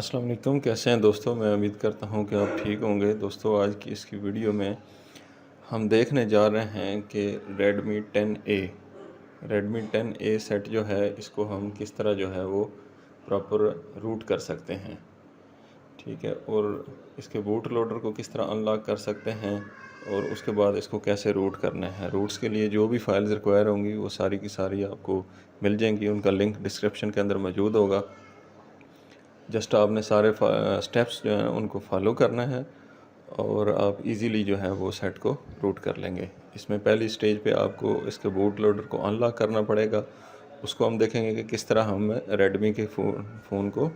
अस्सलाम वालेकुम। कैसे हैं दोस्तों? मैं उम्मीद करता हूं कि आप ठीक होंगे। दोस्तों, आज की इसकी वीडियो में हम देखने जा रहे हैं कि Redmi 10A सेट जो है, इसको हम किस तरह जो है वो प्रॉपर रूट कर सकते हैं। ठीक है, और इसके बूट लोडर को किस तरह अनलॉक कर सकते हैं और उसके बाद इसको कैसे रूट करना है। रूट्स के लिए जो भी फाइल्स रिक्वायर होंगी वो सारी की सारी आपको मिल जाएंगी। उनका लिंक डिस्क्रिप्शन के अंदर मौजूद होगा। जस्ट आपने सारे स्टेप्स जो हैं उनको फॉलो करना है और आप इजीली जो है वो सेट को रूट कर लेंगे। इसमें पहली स्टेज पे आपको इसके बूट लोडर को अनलॉक करना पड़ेगा। उसको हम देखेंगे कि किस तरह हम रेडमी के फ़ोन को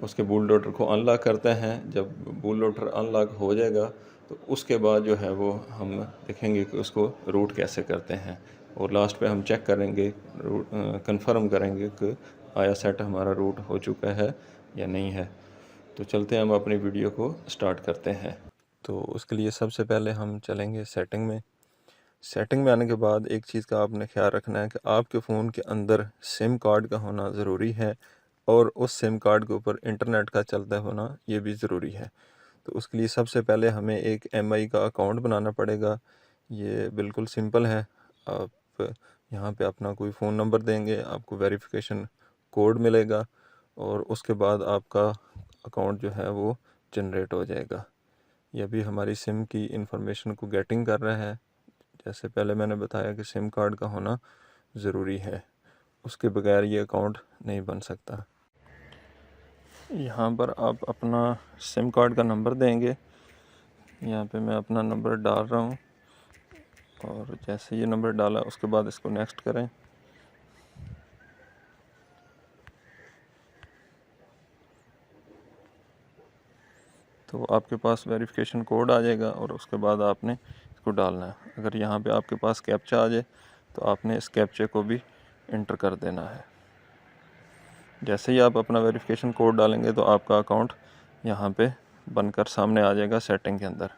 उसके बूट लोडर को अनलॉक करते हैं। जब बूट लोडर अनलॉक हो जाएगा तो उसके बाद जो है वो हम देखेंगे कि उसको रूट कैसे करते हैं, और लास्ट पे हम चेक करेंगे, कंफर्म करेंगे कि आया सेट हमारा रूट हो चुका है या नहीं है। तो चलते हैं, हम अपनी वीडियो को स्टार्ट करते हैं। तो उसके लिए सबसे पहले हम चलेंगे सेटिंग में। सेटिंग में आने के बाद एक चीज़ का आपने ख्याल रखना है कि आपके फ़ोन के अंदर सिम कार्ड का होना ज़रूरी है और उस सिम कार्ड के ऊपर इंटरनेट का चलता होना ये भी ज़रूरी है। तो उसके लिए सबसे पहले हमें एक एमआई का अकाउंट बनाना पड़ेगा। ये बिल्कुल सिंपल है। आप यहाँ पे अपना कोई फ़ोन नंबर देंगे, आपको वेरिफिकेशन कोड मिलेगा और उसके बाद आपका अकाउंट जो है वो जनरेट हो जाएगा। यह भी हमारी सिम की इंफॉर्मेशन को गेटिंग कर रहा है। जैसे पहले मैंने बताया कि सिम कार्ड का होना ज़रूरी है, उसके बगैर ये अकाउंट नहीं बन सकता। यहाँ पर आप अपना सिम कार्ड का नंबर देंगे। यहाँ पे मैं अपना नंबर डाल रहा हूँ और जैसे ये नंबर डाला उसके बाद इसको नेक्स्ट करें। तो आपके पास वेरिफिकेशन कोड आ जाएगा और उसके बाद आपने इसको डालना है। अगर यहाँ पे आपके पास कैप्चा आ जाए तो आपने इस कैप्चे को भी इंटर कर देना है। जैसे ही आप अपना वेरिफिकेशन कोड डालेंगे तो आपका अकाउंट यहाँ पे बनकर सामने आ जाएगा सेटिंग के अंदर।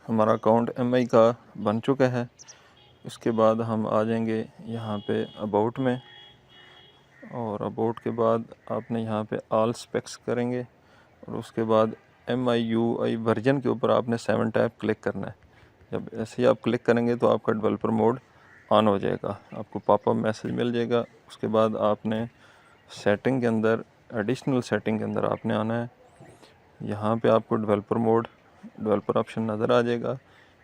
हमारा अकाउंट एमआई का बन चुका है। उसके बाद हम आ जाएंगे यहाँ पे अबाउट में, और अबाउट के बाद आपने यहाँ पे ऑल स्पेक्स करेंगे और उसके बाद MIUI वर्जन के ऊपर आपने 7 टैप क्लिक करना है। जब ऐसे ही आप क्लिक करेंगे तो आपका डेवलपर मोड ऑन हो जाएगा, आपको पॉपअप मैसेज मिल जाएगा। उसके बाद आपने सेटिंग के अंदर, एडिशनल सेटिंग के अंदर आपने आना है। यहाँ पे आपको डेवलपर ऑप्शन नज़र आ जाएगा,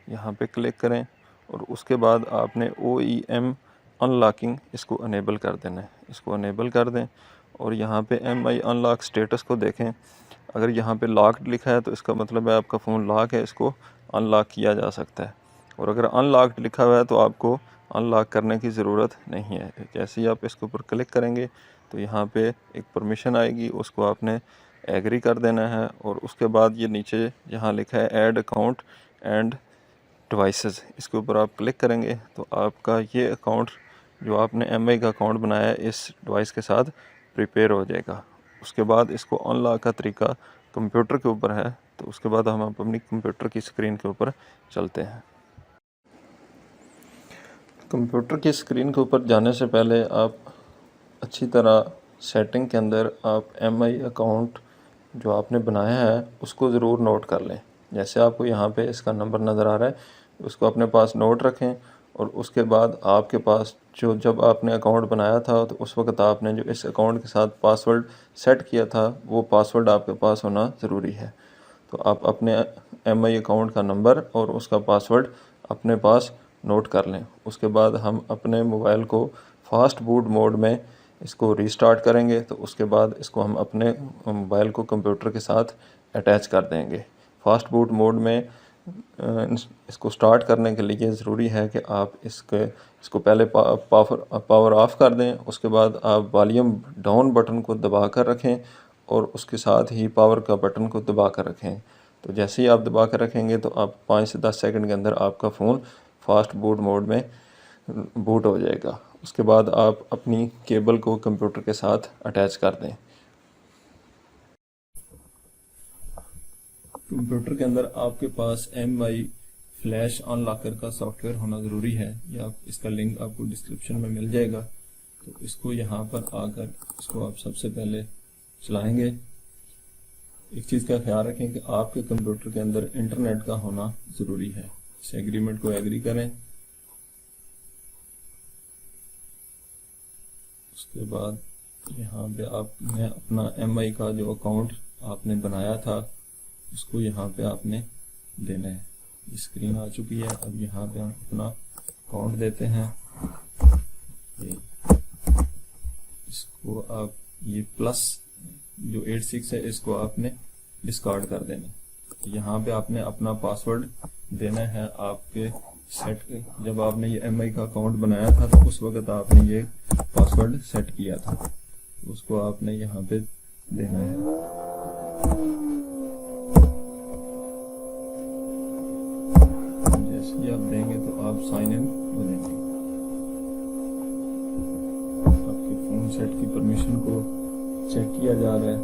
यहाँ पे क्लिक करें और उसके बाद आपने OEM अनलॉकिंग इसको अनेबल कर देना है। इसको अनेबल कर दें और यहाँ पे MI अनलॉक स्टेटस को देखें। अगर यहाँ पे लॉक्ड लिखा है तो इसका मतलब है आपका फ़ोन लॉक है, इसको अनलॉक किया जा सकता है। और अगर अनलॉक्ड लिखा हुआ है तो आपको अनलॉक करने की ज़रूरत नहीं है। जैसे ही आप इसके ऊपर क्लिक करेंगे तो यहाँ पे एक परमिशन आएगी, उसको आपने एग्री कर देना है। और उसके बाद ये नीचे जहाँ लिखा है ऐड अकाउंट एंड डिवाइसेस, इसके ऊपर आप क्लिक करेंगे तो आपका ये अकाउंट जो आपने एमआई का अकाउंट बनाया है इस डिवाइस के साथ प्रिपेयर हो जाएगा। उसके बाद इसको अनलॉक का तरीका कंप्यूटर के ऊपर है, तो उसके बाद हम अपनी कंप्यूटर की स्क्रीन के ऊपर चलते हैं। कंप्यूटर की स्क्रीन के ऊपर जाने से पहले आप अच्छी तरह सेटिंग के अंदर आप एमआई अकाउंट जो आपने बनाया है उसको ज़रूर नोट कर लें। जैसे आपको यहाँ पे इसका नंबर नज़र आ रहा है, उसको अपने पास नोट रखें। और उसके बाद आपके पास जो जब आपने अकाउंट बनाया था तो उस वक्त आपने जो इस अकाउंट के साथ पासवर्ड सेट किया था वो पासवर्ड आपके पास होना ज़रूरी है। तो आप अपने एमआई अकाउंट का नंबर और उसका पासवर्ड अपने पास नोट कर लें। उसके बाद हम अपने मोबाइल को फास्ट बूट मोड में इसको रीस्टार्ट करेंगे, तो उसके बाद इसको हम अपने मोबाइल को कंप्यूटर के साथ अटैच कर देंगे। फास्ट बूट मोड में इसको स्टार्ट करने के लिए ज़रूरी है कि आप इसको पहले पावर ऑफ कर दें। उसके बाद आप वॉल्यूम डाउन बटन को दबा कर रखें और उसके साथ ही पावर का बटन को दबा कर रखें। तो जैसे ही आप दबा कर रखेंगे तो आप 5 से 10 सेकंड के अंदर आपका फ़ोन फास्ट बूट मोड में बूट हो जाएगा। उसके बाद आप अपनी केबल को कंप्यूटर के साथ अटैच कर दें। कंप्यूटर के अंदर आपके पास MI फ्लैश अनलॉकर का सॉफ्टवेयर होना ज़रूरी है, या इसका लिंक आपको डिस्क्रिप्शन में मिल जाएगा। तो इसको यहाँ पर आकर इसको आप सबसे पहले चलाएंगे। एक चीज़ का ख्याल रखें कि आपके कंप्यूटर के अंदर इंटरनेट का होना ज़रूरी है। इस एग्रीमेंट को एग्री करें। उसके बाद यहाँ पे आपने अपना MI का जो अकाउंट आपने बनाया था उसको यहाँ पे आपने देना है। ये स्क्रीन आ चुकी है। अब यहाँ पे हम अपना अकाउंट देते हैं। इसको आप ये प्लस जो 86 है इसको आपने डिस्कार्ड कर देना। यहाँ पे आपने अपना पासवर्ड देना है आपके सेट। जब आपने ये MI का अकाउंट बनाया था तो उस वक्त आपने ये पासवर्ड सेट किया था, उसको आपने यहाँ पे देना है। जैसे ही आप देंगे तो आप साइन इन हो जाएंगे। आपके फोन सेट की परमिशन को चेक किया जा रहा है।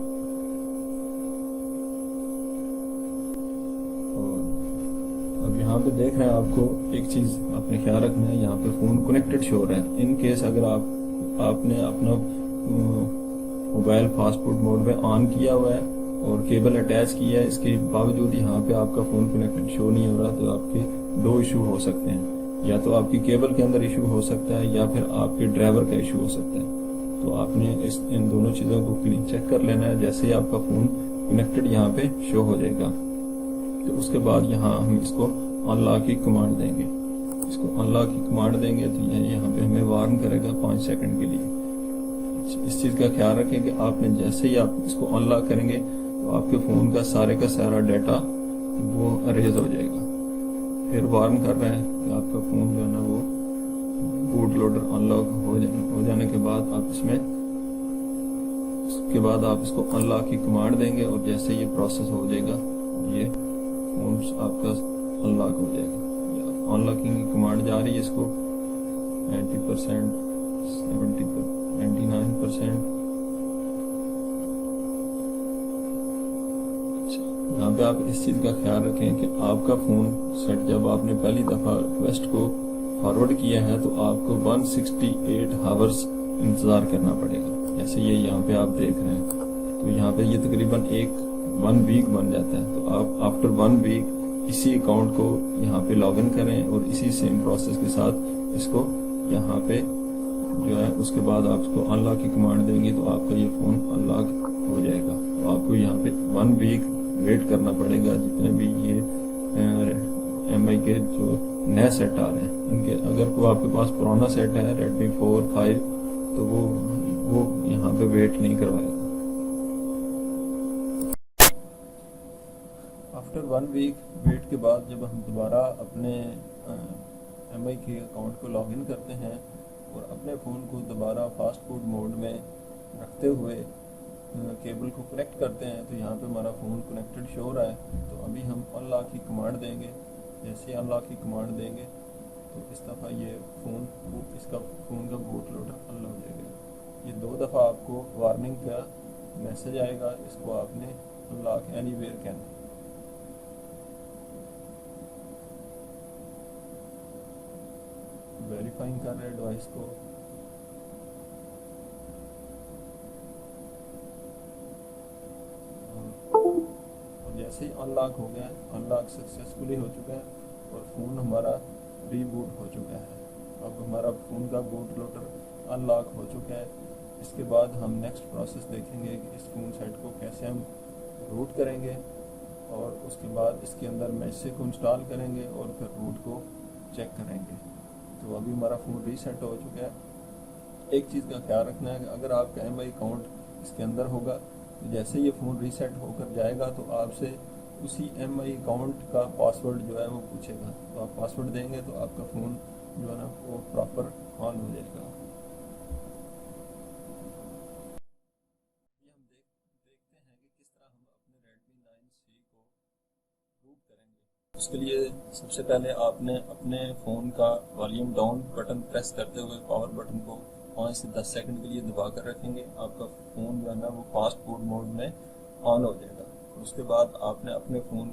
और अब यहाँ पे देख रहे हैं, आपको एक चीज आपने ख्याल रखना है, यहाँ पे फोन कनेक्टेड शो हो रहा है। इन केस अगर आपने अपना मोबाइल फास्टफूड मोड में ऑन किया हुआ है और केबल अटैच किया है, इसके बावजूद यहाँ पे आपका फोन कनेक्टेड शो नहीं हो रहा, तो आपके दो इशू हो सकते हैं। या तो आपकी केबल के अंदर इशू हो सकता है या फिर आपके ड्राइवर का इशू हो सकता है। तो आपने इन दोनों चीज़ों को क्लीन चेक कर लेना है। जैसे ही आपका फ़ोन कनेक्टेड यहाँ पे शो हो जाएगा तो उसके बाद यहाँ हम इसको अनलॉक की कमांड देंगे। इसको अनलॉक की कमांड देंगे तो यह यहाँ पे हमें वार्न करेगा 5 सेकंड के लिए। इस चीज़ का ख्याल रखें कि आपने जैसे ही आप इसको अनलॉक करेंगे तो आपके फ़ोन का सारा डाटा वो अरेज हो जाएगा। फिर वार्न कर रहे हैं कि आपका फ़ोन जो है ना वो बूट लोडर अनलॉक हो जाने के बाद आप इसको अनलॉक की कमांड देंगे और जैसे ये प्रोसेस हो जाएगा ये फोन आपका अनलॉक हो जाएगा। अनलॉकिंग की कमांड जा रही है, इसको 90%, 70%, 99%। यहाँ पे आप इस चीज़ का ख्याल रखें कि आपका फ़ोन सेट जब आपने पहली दफ़ा रिक्वेस्ट को फॉरवर्ड किया है तो आपको 168 आवर्स इंतज़ार करना पड़ेगा। जैसे ये यहाँ पे आप देख रहे हैं तो यहाँ पे ये तकरीबन 1 वीक बन जाता है। तो आप आफ्टर 1 वीक इसी अकाउंट को यहाँ पे लॉगिन करें और इसी सेम प्रोसेस के साथ इसको यहाँ पे जो है उसके बाद आप इसको अनलॉक की कमांड देंगे तो आपका ये फ़ोन अनलॉक हो जाएगा। तो आपको यहाँ पे 1 वीक वेट करना पड़ेगा। जितने भी ये MI के जो नए सेट आ रहे हैं इनके, अगर कोई आपके पास पुराना सेट है Redmi 4, 5 तो वो यहाँ पे वेट नहीं करवाएगा। आफ्टर 1 वीक वेट के बाद जब हम दोबारा अपने MI के अकाउंट को लॉगिन करते हैं और अपने फ़ोन को दोबारा फास्ट फूड मोड में रखते हुए केबल को कनेक्ट करते हैं तो यहाँ पे हमारा फ़ोन कनेक्टेड शो हो रहा है। तो अभी हम अनलॉक की कमांड देंगे। जैसे ही अनलॉक की कमांड देंगे तो इस दफ़ा ये इसका फ़ोन का बूट लोडर अनलॉक हो जाएगा। ये 2 दफ़ा आपको वार्निंग का मैसेज आएगा। इसको आपने अनलॉक एनीवेयर कहना है। वेरीफाइंग कर रहे हैं डिवाइस को। और जैसे ही अनलॉक हो गया, अनलॉक सक्सेसफुली हो चुका है और फ़ोन हमारा रीबूट हो चुका है। अब हमारा फ़ोन का बूट लोडर अनलॉक हो चुका है। इसके बाद हम नेक्स्ट प्रोसेस देखेंगे कि इस फ़ोन सेट को कैसे हम रूट करेंगे और उसके बाद इसके अंदर मैसेज को इंस्टॉल करेंगे और फिर रूट को चेक करेंगे। तो अभी हमारा फ़ोन रीसेट हो चुका है। एक चीज़ का ख्याल रखना है कि अगर आपका MI अकाउंट इसके अंदर होगा तो जैसे ये फ़ोन रीसेट होकर जाएगा तो आपसे उसी MI अकाउंट का पासवर्ड जो है वो पूछेगा। तो आप पासवर्ड देंगे तो आपका फ़ोन जो है ना वो प्रॉपर ऑन हो जाएगा। हम देखते हैं कि किस तरह हम अपने Redmi 9C को रूट करेंगे। उसके लिए सबसे पहले आपने अपने फ़ोन का वॉल्यूम डाउन बटन प्रेस करते हुए पावर बटन को 5 से 10 सेकंड के लिए दबा कर रखेंगे। आपका फ़ोन जो है ना वो फास्ट फूड मोड में ऑन हो जाएगा। उसके बाद आपने अपने फ़ोन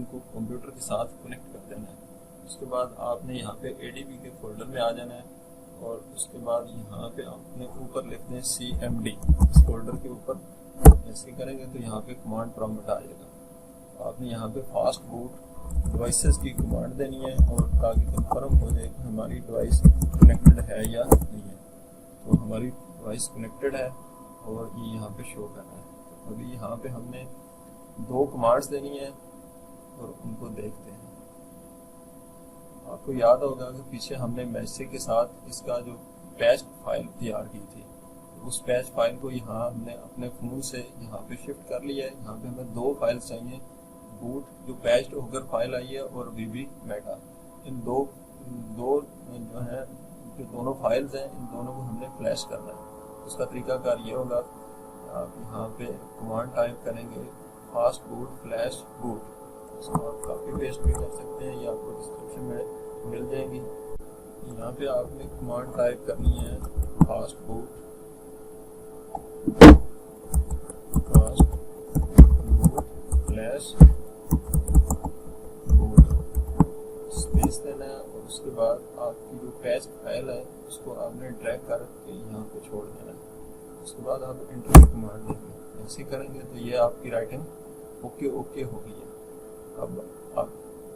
को कंप्यूटर के साथ कनेक्ट कर देना है। उसके बाद आपने यहाँ पे ADB के फोल्डर में आ जाना है और उसके बाद यहाँ पे आपने ऊपर लिखते हैं CMD, इस फोल्डर के ऊपर ऐसे करेंगे तो यहाँ पे कमांड प्रॉम्प्ट आ जाएगा। आपने यहाँ पे फास्ट बूट डिवाइसेस की कमांड देनी है और ताकि कंफर्म हो जाए कि हमारी डिवाइस कनेक्टेड है या नहीं है। तो हमारी डिवाइस कनेक्टेड है और ये यहाँ पे शो कर रहा है। तो अभी यहाँ पे हमने 2 कमांड्स देनी है और उनको देखते हैं। आपको याद होगा कि पीछे हमने मैसेज के साथ इसका जो पैच फाइल तैयार की थी, उस पैच फाइल को यहाँ हमने अपने फ़ोन से यहाँ पे शिफ्ट कर लिया है। यहाँ पे हमें 2 फाइल्स चाहिए, बूट जो पैच्ड होकर फाइल आई है और VB मेटा। इन दो जो है जो दोनों फाइल्स हैं, इन दोनों को हमने फ्लैश करना है। उसका तरीकाकार ये होगा, आप यहाँ पे कमांड टाइप करेंगे फास्ट बूट फ्लैश बूट। इसको आप कॉपी पेस्ट भी कर सकते हैं, ये आपको डिस्क्रिप्शन में मिल जाएंगी। यहाँ पे आपने कमांड टाइप करनी है fast boot flash boot, space देना है और उसके बाद आपकी जो पैच फाइल है उसको आपने ड्रैग करके यहाँ पे छोड़ देना है। उसके बाद आप एंटर कमांड देंगे, ऐसे करेंगे तो ये आपकी राइटिंग ओके होगी है।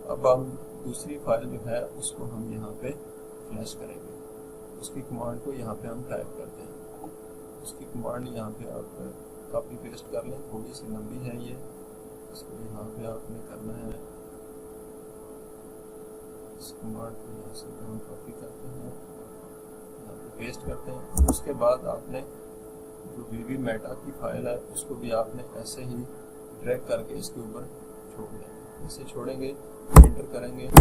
अब हम दूसरी फाइल जो है उसको हम यहाँ पे फ्लैश करेंगे। उसकी कमांड को यहाँ पे हम टाइप करते हैं। उसकी कमांड यहाँ पे आप कॉपी पेस्ट कर लें, थोड़ी सी लंबी है ये, इसको यहाँ पे आपने करना है। इस कमांड को यहाँ से हम कॉपी करते हैं, यहाँ पे पेस्ट करते हैं। उसके बाद आपने जो VB मेटा की फाइल है उसको भी आपने ऐसे ही ड्रैग करके इसके ऊपर छोड़ दें। इसे छोड़ेंगे, एंटर करेंगे। अब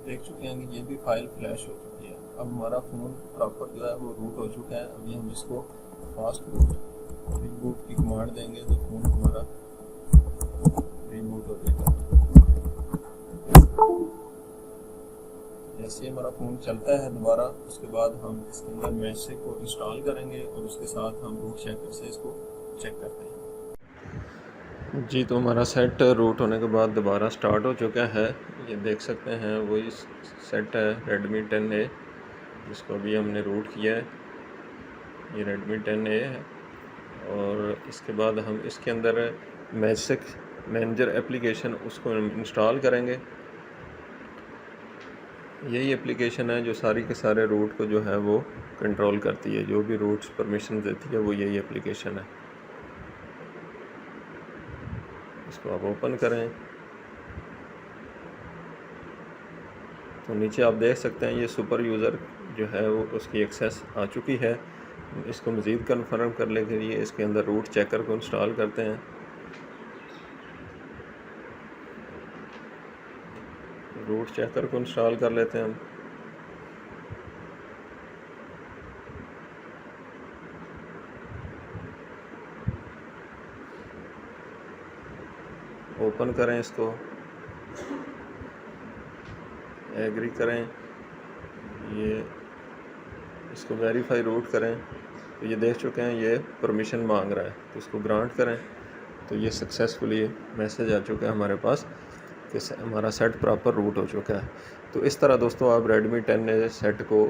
देख चुके हैं कि ये भी फाइल फ्लैश हो चुकी है। अब हमारा फ़ोन प्रॉपर जो है वो रूट हो चुका है। अभी हम इसको फास्ट रीबूट की कमांड देंगे तो फ़ोन हमारा रीबूट हो जाएगा। जैसे हमारा फ़ोन चलता है दोबारा, उसके बाद हम इसके अंदर मैसेज को इंस्टॉल करेंगे और उसके साथ हम रूट चेकर से इसको चेक करते हैं। जी, तो हमारा सेट रूट होने के बाद दोबारा स्टार्ट हो चुका है। ये देख सकते हैं वही सेट है Redmi 10A, जिसको अभी हमने रूट किया है। ये Redmi 10A है और इसके बाद हम इसके अंदर मैसेज मैनेजर एप्लीकेशन उसको इंस्टॉल करेंगे। यही एप्लीकेशन है जो सारी के सारे रूट को जो है वो कंट्रोल करती है, जो भी रूट्स परमिशन देती है वो यही एप्लीकेशन है। इसको आप ओपन करें तो नीचे आप देख सकते हैं ये सुपर यूज़र जो है वो उसकी एक्सेस आ चुकी है। इसको मज़ीद कन्फर्म करने के लिए इसके अंदर रूट चेकर को इंस्टॉल करते हैं। रूट चेकर को इंस्टॉल कर लेते हैं हम। ओपन करें, इसको एग्री करें, ये इसको वेरीफाई रूट करें। तो ये देख चुके हैं ये परमिशन मांग रहा है, तो इसको ग्रांट करें। तो ये सक्सेसफुली मैसेज आ चुका है हमारे पास कि हमारा सेट प्रॉपर रूट हो चुका है। तो इस तरह दोस्तों आप Redmi 10A सेट को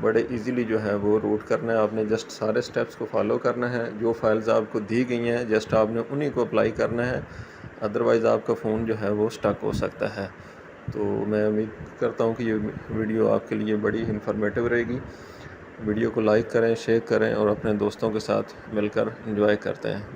बड़े इजीली जो है वो रूट करना है। आपने जस्ट सारे स्टेप्स को फॉलो करना है। जो फाइल्स आपको दी गई हैं जस्ट आपने उन्हीं को अप्लाई करना है, अदरवाइज़ आपका फ़ोन जो है वो स्टक हो सकता है। तो मैं उम्मीद करता हूँ कि ये वीडियो आपके लिए बड़ी इन्फॉर्मेटिव रहेगी। वीडियो को लाइक करें, शेयर करें और अपने दोस्तों के साथ मिलकर एंजॉय करते हैं।